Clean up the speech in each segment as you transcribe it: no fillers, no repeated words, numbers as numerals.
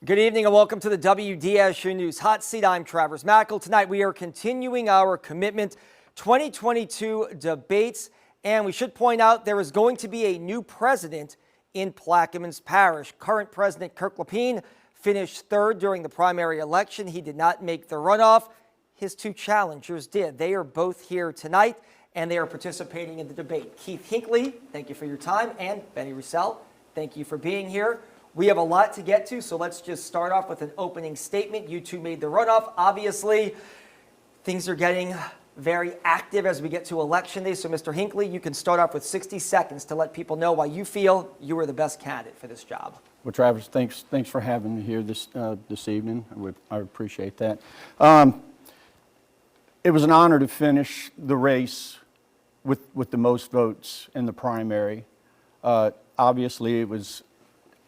Good evening and welcome to the WDSU News Hot Seat. I'm Travers Mackel. Tonight we are continuing our Commitment 2022 debates, and we should point out there is going to be a new president in Plaquemines Parish. Current President Kirk Lepine finished third during the primary election. He did not make the runoff. His two challengers did. They are both here tonight, and they are participating in the debate. Keith Hinckley, thank you for your time, and Benny Roussel, thank you for being here. We have a lot to get to, so let's just start off with an opening statement. You two made the runoff. Obviously, things are getting very active as we get to Election Day. So, Mr. Hinckley, you can start off with 60 seconds to let people know why you feel you are the best candidate for this job. Well, Travis, thanks for having me here this evening. I appreciate that. It was an honor to finish the race with the most votes in the primary. Obviously, it was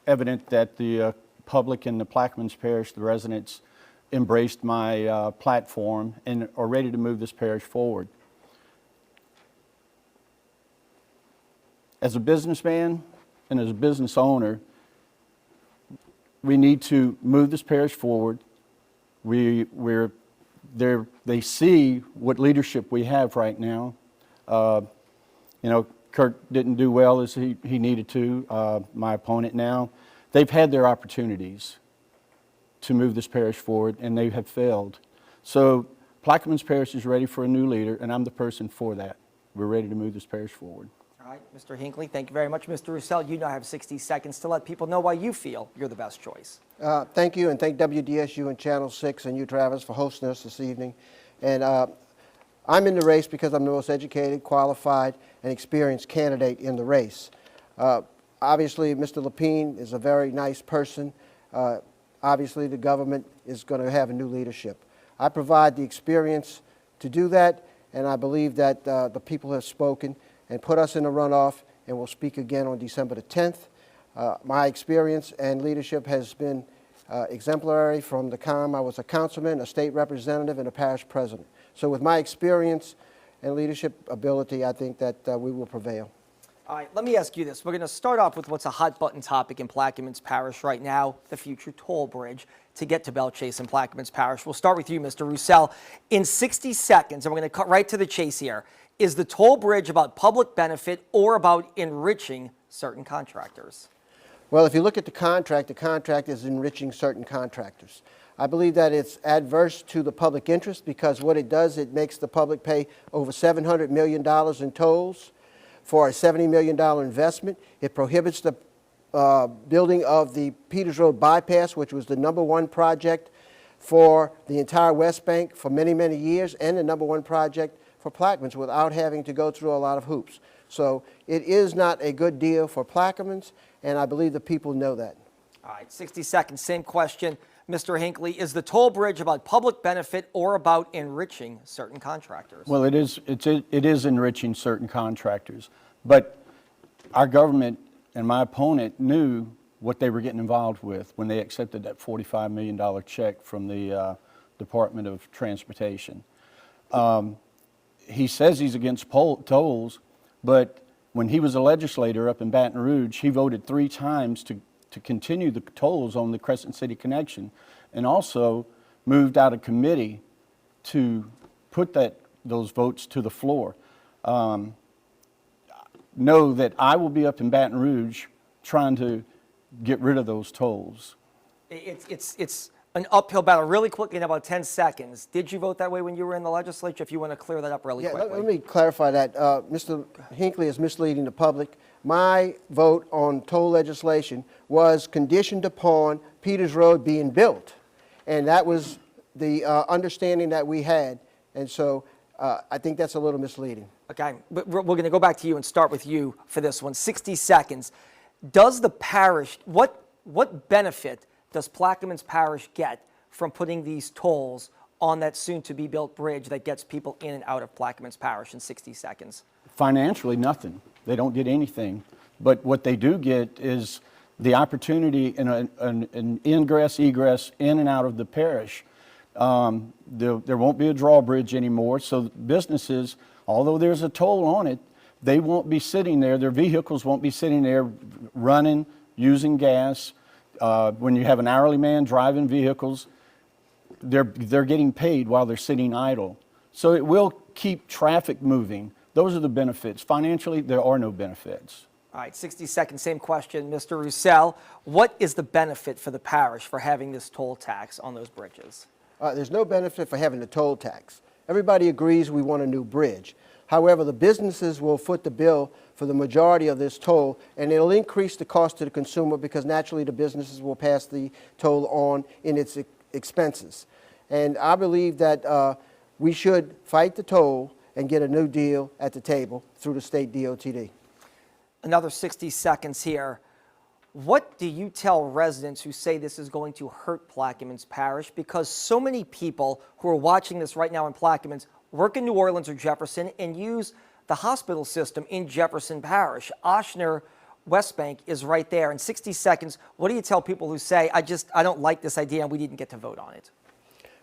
evident that the public in the Plaquemines Parish, the residents, embraced my platform and are ready to move this parish forward. As a businessman and as a business owner, we need to move this parish forward. They see what leadership we have right now. Kirk didn't do well as he needed to, my opponent now. They've had their opportunities to move this parish forward, and they have failed. So Plaquemines Parish is ready for a new leader, and I'm the person for that. We're ready to move this parish forward. All right, Mr. Hinckley, thank you very much. Mr. Roussel, you now have 60 seconds to let people know why you feel you're the best choice. Thank you, and thank WDSU and Channel 6 and you, Travis, for hosting us this evening. And I'm in the race because I'm the most educated, qualified, and experienced candidate in the race. Obviously, Mr. Lepine is a very nice person. Obviously, the government is going to have a new leadership. I provide the experience to do that, and I believe that the people have spoken and put us in a runoff, and we'll speak again on December the 10th. My experience and leadership has been exemplary from the time I was a councilman, a state representative, and a parish president. So with my experience and leadership ability, I think that we will prevail. All right, let me ask you this. We're going to start off with what's a hot button topic in Plaquemines Parish right now, the future toll bridge to get to Belle Chase in Plaquemines Parish. We'll start with you, Mr. Roussel. In 60 seconds, and we're going to cut right to the chase here, is the toll bridge about public benefit or about enriching certain contractors? Well, if you look at the contract is enriching certain contractors. I believe that it's adverse to the public interest because what it does, it makes the public pay over $700 million in tolls for a $70 million investment. It prohibits the building of the Peters Road bypass, which was the #1 project for the entire West Bank for many, many years, and the #1 project for Plaquemines without having to go through a lot of hoops. So it is not a good deal for Plaquemines, and I believe the people know that. All right, 60 seconds, same question. Mr. Hinckley, is the toll bridge about public benefit or about enriching certain contractors? Well, it is enriching certain contractors, but our government and my opponent knew what they were getting involved with when they accepted that $45 million check from the Department of Transportation. He says he's against tolls, but when he was a legislator up in Baton Rouge, he voted 3 times to continue the tolls on the Crescent City Connection, and also moved out of committee to put those votes to the floor. Know that I will be up in Baton Rouge trying to get rid of those tolls. It's an uphill battle. Really quickly, in about 10 seconds, did you vote that way when you were in the legislature? If you want to clear that up really quickly. Let me clarify that. Mr. Hinckley is misleading the public. My vote on toll legislation was conditioned upon Peters Road being built, and that was the understanding that we had, and so I think that's a little misleading. Okay, but we're going to go back to you and start with you for this one. 60 seconds. Does the parish, what benefit does Plaquemines Parish get from putting these tolls on that soon-to-be-built bridge that gets people in and out of Plaquemines Parish in 60 seconds? Financially, nothing. They don't get anything. But what they do get is the opportunity in an ingress, egress, in and out of the parish. There won't be a drawbridge anymore, so businesses, although there's a toll on it, they won't be sitting there, their vehicles won't be sitting there running, using gas, When you have an hourly man driving vehicles, they're getting paid while they're sitting idle. So it will keep traffic moving. Those are the benefits. Financially, there are no benefits. All right, 60 seconds, same question, Mr. Roussel. What is the benefit for the parish for having this toll tax on those bridges? There's no benefit for having the toll tax. Everybody agrees we want a new bridge. However, the businesses will foot the bill for the majority of this toll, and it'll increase the cost to the consumer because naturally the businesses will pass the toll on in its expenses. And I believe that we should fight the toll and get a new deal at the table through the state DOTD. Another 60 seconds here. What do you tell residents who say this is going to hurt Plaquemines Parish? Because so many people who are watching this right now in Plaquemines work in New Orleans or Jefferson and use the hospital system in Jefferson Parish. Ochsner West Bank is right there. In 60 seconds, what do you tell people who say, I don't like this idea and we didn't get to vote on it?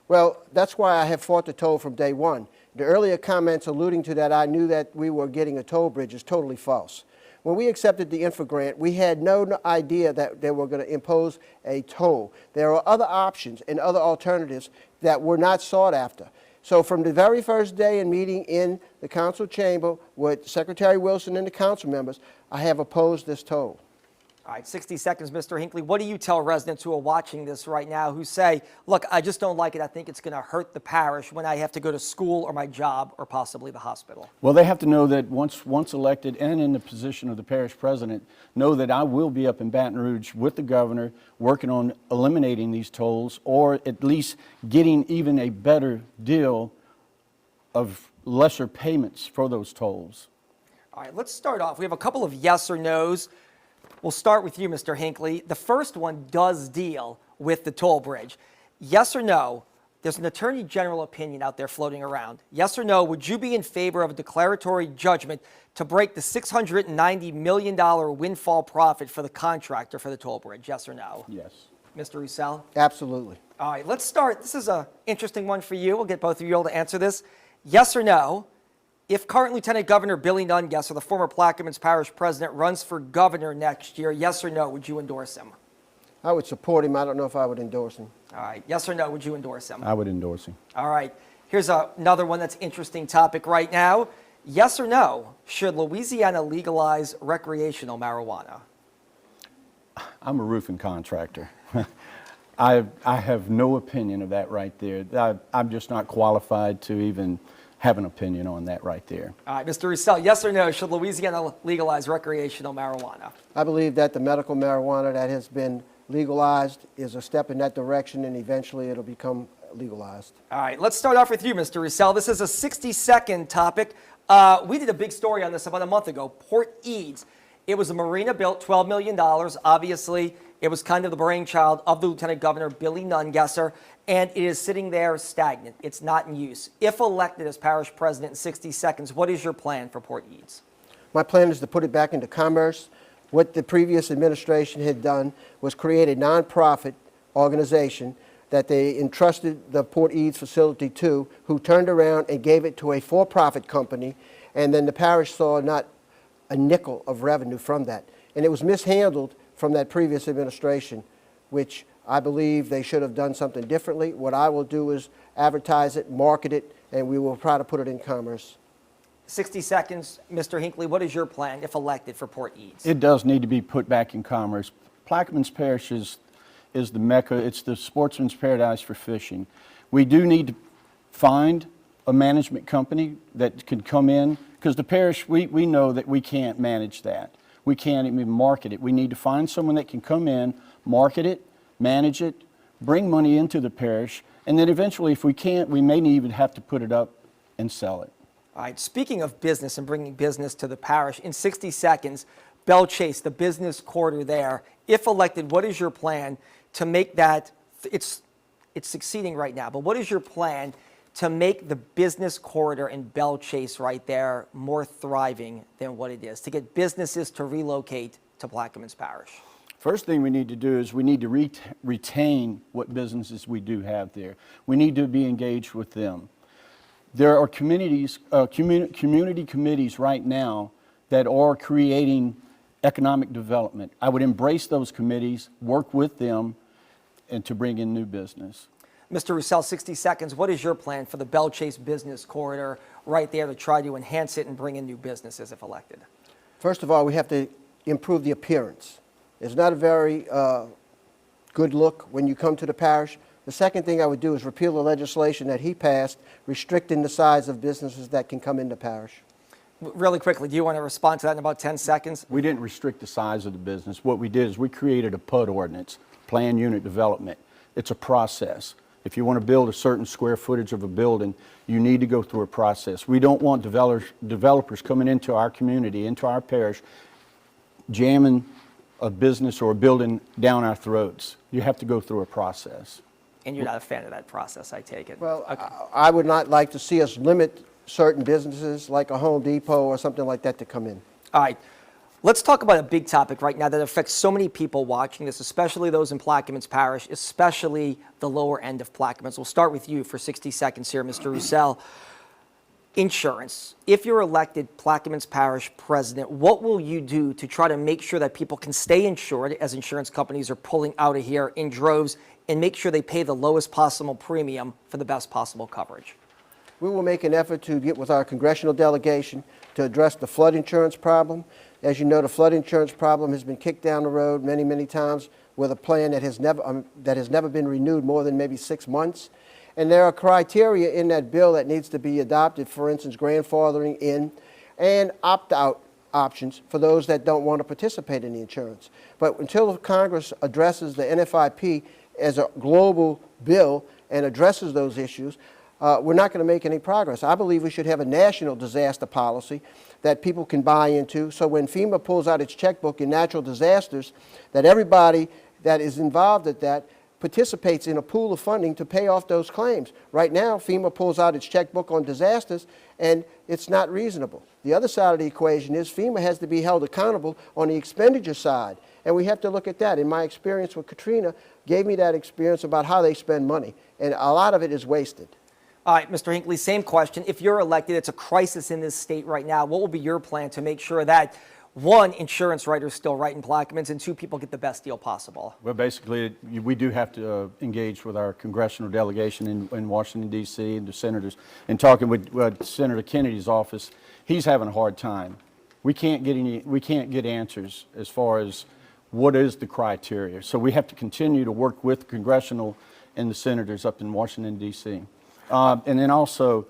Well, that's why I have fought the toll from day one. The earlier comments alluding to that I knew that we were getting a toll bridge is totally false. When we accepted the infra grant, we had no idea that they were going to impose a toll. There are other options and other alternatives that were not sought after. So from the very first day in meeting in the council chamber with Secretary Wilson and the council members, I have opposed this toll. All right, 60 seconds, Mr. Hinckley. What do you tell residents who are watching this right now who say, look, I just don't like it. I think it's going to hurt the parish when I have to go to school or my job or possibly the hospital? Well, they have to know that once elected and in the position of the parish president, know that I will be up in Baton Rouge with the governor working on eliminating these tolls or at least getting even a better deal of lesser payments for those tolls. All right, let's start off. We have a couple of yes or no's. We'll start with you, Mr. Hinckley. The first one does deal with the toll bridge. Yes or no, there's an attorney general opinion out there floating around. Yes or no, would you be in favor of a declaratory judgment to break the $690 million windfall profit for the contractor for the toll bridge? Yes or no? Yes. Mr. Roussel? Absolutely. All right, let's start. This is an interesting one for you. We'll get both of you able to answer this. Yes or no, if current Lieutenant Governor Billy Nungesser, the former Plaquemines Parish president, runs for governor next year, yes or no, would you endorse him? I would support him. I don't know if I would endorse him. All right, yes or no, would you endorse him? I would endorse him. All right, here's another one that's interesting topic right now. Yes or no, should Louisiana legalize recreational marijuana? I'm a roofing contractor. I have no opinion of that right there. I'm just not qualified to even have an opinion on that right there. All right, Mr. Roussel, yes or no, should Louisiana legalize recreational marijuana? I believe that the medical marijuana that has been legalized is a step in that direction, and eventually it'll become legalized. All right, let's start off with you, Mr. Roussel. This is a 60-second topic. We did a big story on this about a month ago, Port Eads. It was a marina built, $12 million. Obviously, it was kind of the brainchild of the Lieutenant Governor, Billy Nungesser, and it is sitting there stagnant. It's not in use. If elected as parish president in 60 seconds, what is your plan for Port Eads? My plan is to put it back into commerce. What the previous administration had done was create a nonprofit organization that they entrusted the Port Eads facility to, who turned around and gave it to a for-profit company, and then the parish saw not a nickel of revenue from that. And it was mishandled from that previous administration, which I believe they should have done something differently. What I will do is advertise it, market it, and we will try to put it in commerce. 60 seconds, Mr. Hinckley, what is your plan if elected for Port Eads? It does need to be put back in commerce. Plaquemines Parish is the mecca. It's the sportsman's paradise for fishing. We do need to find a management company that could come in, because the parish, we know that we can't manage that. We can't even market it. We need to find someone that can come in, market it, manage it, bring money into the parish, and then eventually, if we can't, we may even have to put it up and sell it. All right, speaking of business and bringing business to the parish, in 60 seconds, Belle Chase, the business quarter there, if elected, what is your plan to make that, it's succeeding right now, but what is your plan to make the business corridor in Belle Chase right there more thriving than what it is, to get businesses to relocate to Plaquemines Parish? First thing we need to do is we need to retain what businesses we do have there. We need to be engaged with them. There are community committees right now that are creating economic development. I would embrace those committees, work with them, and to bring in new business. Mr. Roussel, 60 seconds. What is your plan for the Belle Chase Business Corridor right there to try to enhance it and bring in new businesses if elected? First of all, we have to improve the appearance. It's not a very good look when you come to the parish. The second thing I would do is repeal the legislation that he passed restricting the size of businesses that can come into parish. Really quickly, do you want to respond to that in about 10 seconds? We didn't restrict the size of the business. What we did is we created a PUD ordinance, Planned Unit Development. It's a process. If you want to build a certain square footage of a building, you need to go through a process. We don't want developers coming into our community, into our parish, jamming a business or a building down our throats. You have to go through a process. And you're not a fan of that process, I take it. Well, Okay. I would not like to see us limit certain businesses like a Home Depot or something like that to come in. All right. Let's talk about a big topic right now that affects so many people watching this, especially those in Plaquemines Parish, especially the lower end of Plaquemines. We'll start with you for 60 seconds here, Mr. Roussel. Insurance. If you're elected Plaquemines Parish president, what will you do to try to make sure that people can stay insured as insurance companies are pulling out of here in droves and make sure they pay the lowest possible premium for the best possible coverage? We will make an effort to get with our congressional delegation to address the flood insurance problem. As you know, the flood insurance problem has been kicked down the road many, many times with a plan that has never been renewed more than maybe 6 months. And there are criteria in that bill that needs to be adopted, for instance, grandfathering in and opt-out options for those that don't want to participate in the insurance. But until Congress addresses the NFIP as a global bill and addresses those issues, we're not going to make any progress. I believe we should have a national disaster policy that people can buy into, so when FEMA pulls out its checkbook in natural disasters, that everybody that is involved at that participates in a pool of funding to pay off those claims. Right now, FEMA pulls out its checkbook on disasters, and it's not reasonable. The other side of the equation is FEMA has to be held accountable on the expenditure side, and we have to look at that. In my experience with Katrina, gave me that experience about how they spend money, and a lot of it is wasted. All right, Mr. Hinckley, same question. If you're elected, it's a crisis in this state right now. What will be your plan to make sure that, one, insurance writers still write in Plaquemines, and two, people get the best deal possible? Well, basically, we do have to engage with our congressional delegation in Washington, D.C., and the senators. And talking with Senator Kennedy's office, he's having a hard time. We can't get answers as far as what is the criteria. So we have to continue to work with congressional and the senators up in Washington, D.C. And then also,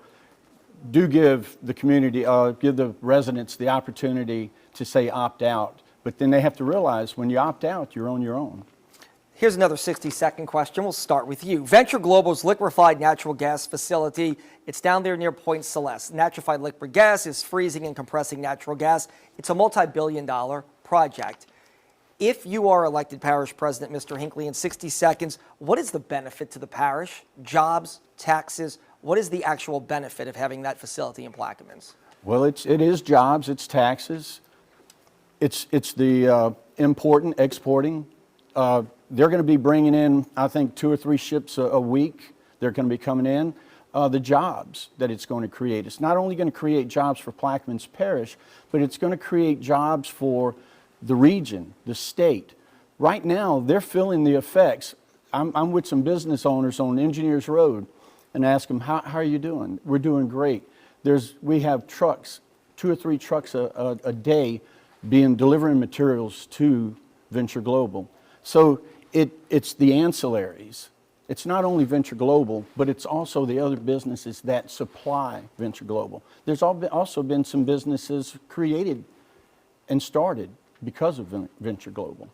do give the community, give the residents the opportunity to say opt out. But then they have to realize when you opt out, you're on your own. Here's another 60-second question. We'll start with you. Venture Global's liquefied natural gas facility, it's down there near Point Celeste. Nitrified liquid gas is freezing and compressing natural gas. It's a multi-billion-dollar project. If you are elected parish president, Mr. Hinckley, in 60 seconds, what is the benefit to the parish? Jobs, taxes? What is the actual benefit of having that facility in Plaquemines? Well, it is jobs, it's taxes, it's the importing, exporting. They're going to be bringing in, I think, 2 or 3 ships a week. They're going to be coming in. The jobs that it's going to create. It's not only going to create jobs for Plaquemines Parish, but it's going to create jobs for the region, the state. Right now, they're feeling the effects. I'm with some business owners on Engineers Road and ask them, how are you doing? We're doing great. We have trucks, 2 or 3 trucks a day delivering materials to Venture Global. So it's the ancillaries. It's not only Venture Global, but it's also the other businesses that supply Venture Global. There's also been some businesses created and started because of Venture Global.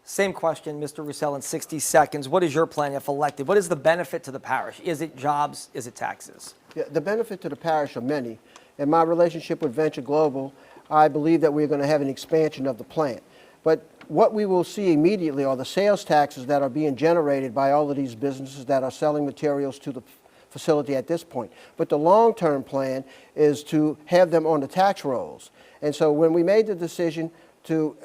Same question, Mr. Roussel, in 60 seconds. What is your plan if elected? What is the benefit to the parish? Is it jobs? Is it taxes? Yeah, the benefit to the parish are many. In my relationship with Venture Global, I believe that we're going to have an expansion of the plant. But what we will see immediately are the sales taxes that are being generated by all of these businesses that are selling materials to the facility at this point. But the long-term plan is to have them on the tax rolls. And so when we made the decision to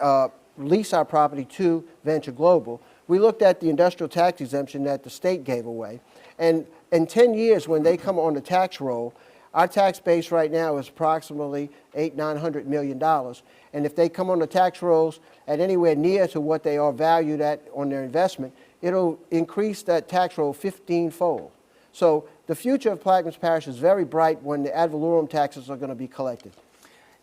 lease our property to Venture Global, we looked at the industrial tax exemption that the state gave away. And in 10 years, when they come on the tax roll, Our tax base right now is approximately $800–900 million. And if they come on the tax rolls at anywhere near to what they are valued at on their investment, it'll increase that tax roll 15-fold. So the future of Plaquemines Parish is very bright when the ad valorem taxes are going to be collected.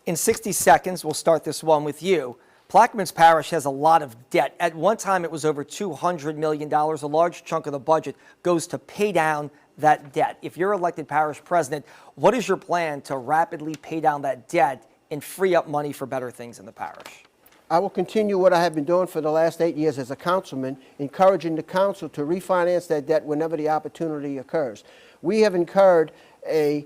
In 60 seconds, we'll start this one with you. Plaquemines Parish has a lot of debt. At one time, it was over $200 million. A large chunk of the budget goes to pay down that debt. If you're elected parish president, what is your plan to rapidly pay down that debt and free up money for better things in the parish? I will continue what I have been doing for the last 8 years as a councilman, encouraging the council to refinance that debt whenever the opportunity occurs. We have incurred a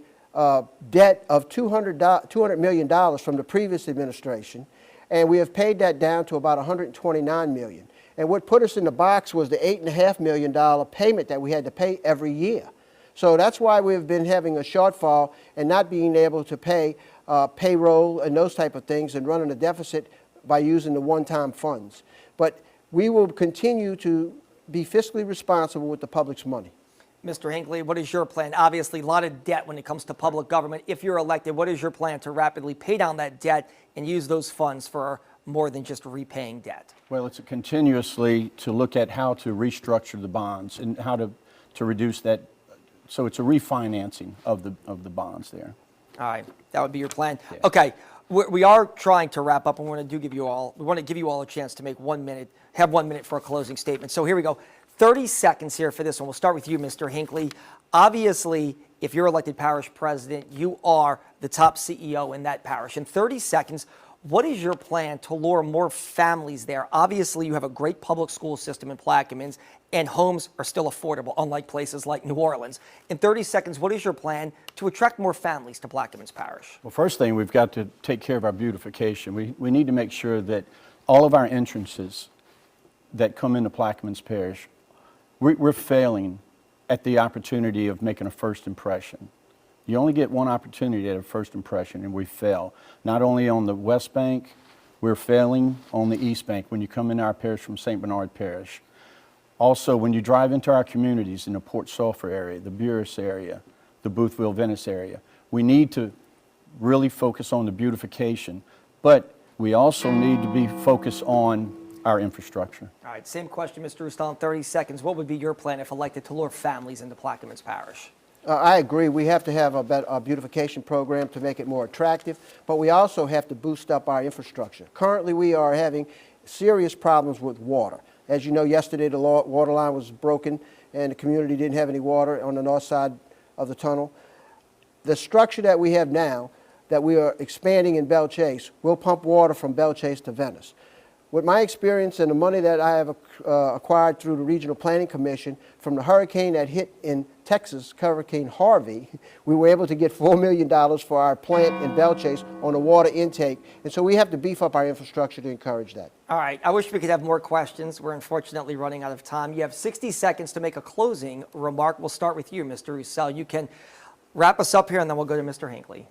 debt of $200 million from the previous administration, and we have paid that down to about $129 million. And what put us in the box was the $8.5 million payment that we had to pay every year. So that's why we've been having a shortfall and not being able to pay payroll and those type of things and running a deficit by using the one-time funds. But we will continue to be fiscally responsible with the public's money. Mr. Hinckley, what is your plan? Obviously, a lot of debt when it comes to public government. If you're elected, what is your plan to rapidly pay down that debt and use those funds for more than just repaying debt? Well, it's continuously to look at how to restructure the bonds and how to reduce that. So it's a refinancing of the bonds there. All right, that would be your plan. Yeah. Okay, we are trying to wrap up, and we want to give you all a chance to make 1 minute, have 1 minute for a closing statement. So here we go. 30 seconds here for this one. We'll start with you, Mr. Hinckley. Obviously, if you're elected parish president, you are the top CEO in that parish. In 30 seconds, what is your plan to lure more families there? Obviously, you have a great public school system in Plaquemines, and homes are still affordable, unlike places like New Orleans. In 30 seconds, what is your plan to attract more families to Plaquemines Parish? Well, first thing, we've got to take care of our beautification. We need to make sure that all of our entrances that come into Plaquemines Parish, we're failing at the opportunity of making a first impression. You only get one opportunity at a first impression, and we fail. Not only on the West Bank, we're failing on the East Bank when you come into our parish from St. Bernard Parish. Also, when you drive into our communities in the Port Sulphur area, the Buras area, the Boothville, Venice area, we need to really focus on the beautification, but we also need to be focused on our infrastructure. All right, same question, Mr. Rustal, in 30 seconds. What would be your plan if elected to lure families into Plaquemines Parish? I agree. We have to have a beautification program to make it more attractive, but we also have to boost up our infrastructure. Currently, we are having serious problems with water. As you know, yesterday the water line was broken and the community didn't have any water on the north side of the tunnel. The structure that we have now, that we are expanding in Belle Chase, will pump water from Belle Chase to Venice. With my experience and the money that I have acquired through the Regional Planning Commission from the hurricane that hit in Texas, Hurricane Harvey, we were able to get $4 million for our plant in Belle Chase on the water intake. And so we have to beef up our infrastructure to encourage that. All right, I wish we could have more questions. We're unfortunately running out of time. You have 60 seconds to make a closing remark. We'll start with you, Mr. Rustal. You can wrap us up here, and then we'll go to Mr. Hinckley.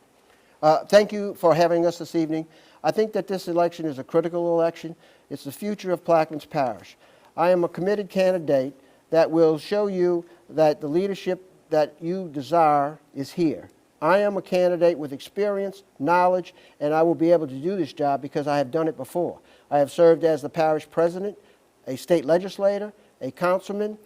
Thank you for having us this evening. I think that this election is a critical election. It's the future of Plaquemines Parish. I am a committed candidate that will show you that the leadership that you desire is here. I am a candidate with experience, knowledge, and I will be able to do this job because I have done it before. I have served as the parish president, a state legislator, a councilman.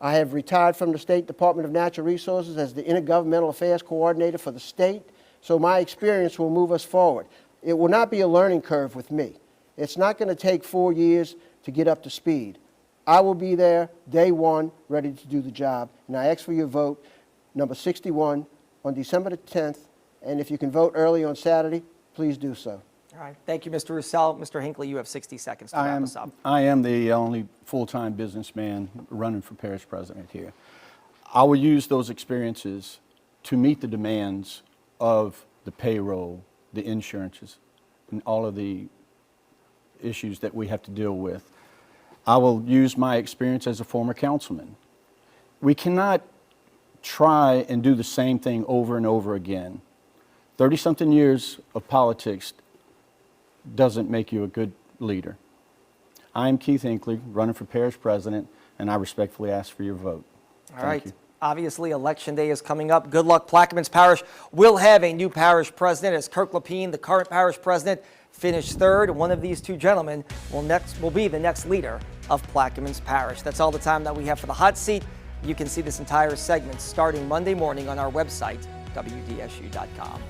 I have retired from the State Department of Natural Resources as the Intergovernmental Affairs Coordinator for the state. So my experience will move us forward. It will not be a learning curve with me. It's not going to take 4 years to get up to speed. I will be there day one, ready to do the job. And I ask for your vote, number 61, on December the 10th. And if you can vote early on Saturday, please do so. All right, thank you, Mr. Rustal. Mr. Hinckley, you have 60 seconds to wrap us up. I am the only full-time businessman running for parish president here. I will use those experiences to meet the demands of the payroll, the insurances, and all of the issues that we have to deal with. I will use my experience as a former councilman. We cannot try and do the same thing over and over again. 30-something years of politics doesn't make you a good leader. I am Keith Hinckley, running for parish president, and I respectfully ask for your vote. All right. Thank you. Obviously, Election Day is coming up. Good luck. Plaquemines Parish will have a new parish president as Kirk Lapine, the current parish president, finished third. One of these two gentlemen will be the next leader of Plaquemines Parish. That's all the time that we have for the hot seat. You can see this entire segment starting Monday morning on our website, WDSU.com.